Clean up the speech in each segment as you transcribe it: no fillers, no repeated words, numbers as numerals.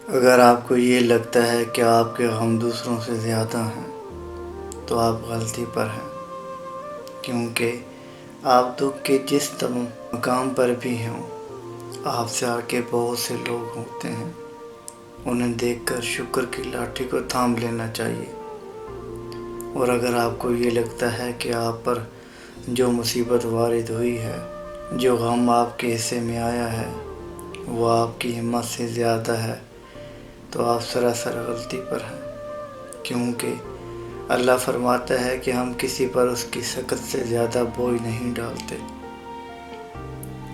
اگر آپ کو یہ لگتا ہے کہ آپ کے غم دوسروں سے زیادہ ہیں تو آپ غلطی پر ہیں، کیونکہ آپ دکھ کے جس مقام پر بھی ہوں، آپ سے آگے بہت سے لوگ ہوتے ہیں۔ انہیں دیکھ کر شکر کی لاٹھی کو تھام لینا چاہیے۔ اور اگر آپ کو یہ لگتا ہے کہ آپ پر جو مصیبت وارد ہوئی ہے، جو غم آپ کے حصے میں آیا ہے، وہ آپ کی ہمت سے زیادہ ہے، تو آپ سراسر غلطی پر ہیں، کیونکہ اللہ فرماتا ہے کہ ہم کسی پر اس کی سخت سے زیادہ بوجھ نہیں ڈالتے۔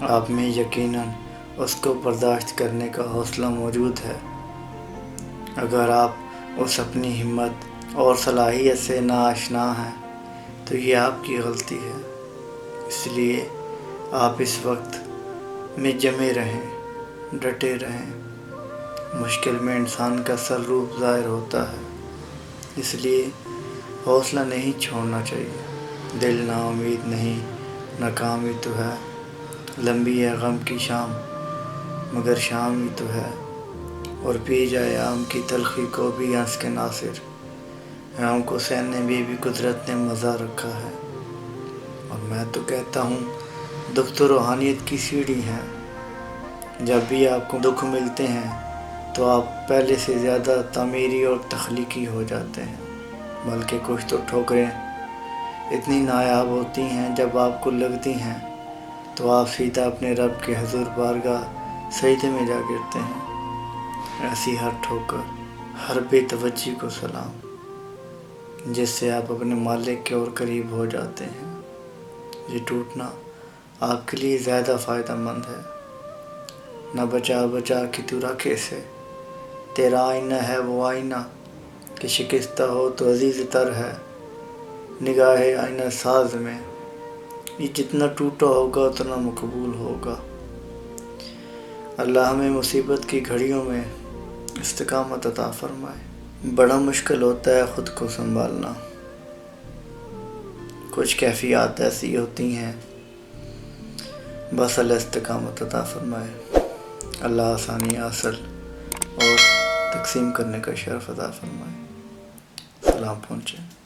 آپ میں یقیناً اس کو برداشت کرنے کا حوصلہ موجود ہے۔ اگر آپ اس اپنی ہمت اور صلاحیت سے ناآشنا ہیں تو یہ آپ کی غلطی ہے۔ اس لیے آپ اس وقت میں جمے رہیں، ڈٹے رہیں۔ مشکل میں انسان کا اصل روپ ظاہر ہوتا ہے، اس لیے حوصلہ نہیں چھوڑنا چاہیے۔ دل نا امید نہیں، ناکامی تو ہے، لمبی ہے غم کی شام مگر شام ہی تو ہے، اور پی جائے آم کی تلخی کو بھی ہنس کے ناصر۔ غم کو سہنے میں بھی قدرت نے مزہ رکھا ہے۔ اور میں تو کہتا ہوں دکھ تو روحانیت کی سیڑھی ہے۔ جب بھی آپ کو دکھ ملتے ہیں تو آپ پہلے سے زیادہ تعمیری اور تخلیقی ہو جاتے ہیں، بلکہ کچھ تو ٹھوکریں اتنی نایاب ہوتی ہیں جب آپ کو لگتی ہیں تو آپ سیدھا اپنے رب کے حضور بارگاہ سجدے میں جا گرتے ہیں۔ ایسی ہر ٹھوکر، ہر بے توجہی کو سلام، جس سے آپ اپنے مالک کے اور قریب ہو جاتے ہیں۔ یہ ٹوٹنا آپ کے لیے زیادہ فائدہ مند ہے۔ نہ بچا بچا کہ تو رکھے سے، تیرا آئینہ ہے وہ آئینہ کہ شکستہ ہو تو عزیز تر ہے۔ نگاہ آئینہ ساز میں یہ جتنا ٹوٹا ہوگا اتنا مقبول ہوگا۔ اللہ ہمیں مصیبت کی گھڑیوں میں استقامت عطا فرمائے۔ بڑا مشکل ہوتا ہے خود کو سنبھالنا۔ کچھ کیفیات ایسی ہوتی ہیں، بس اللہ استقامت عطا فرمائے۔ اللہ آسانی حاصل اور تقسیم کرنے کا شرف عطا فرمائے۔ سلام پہنچے۔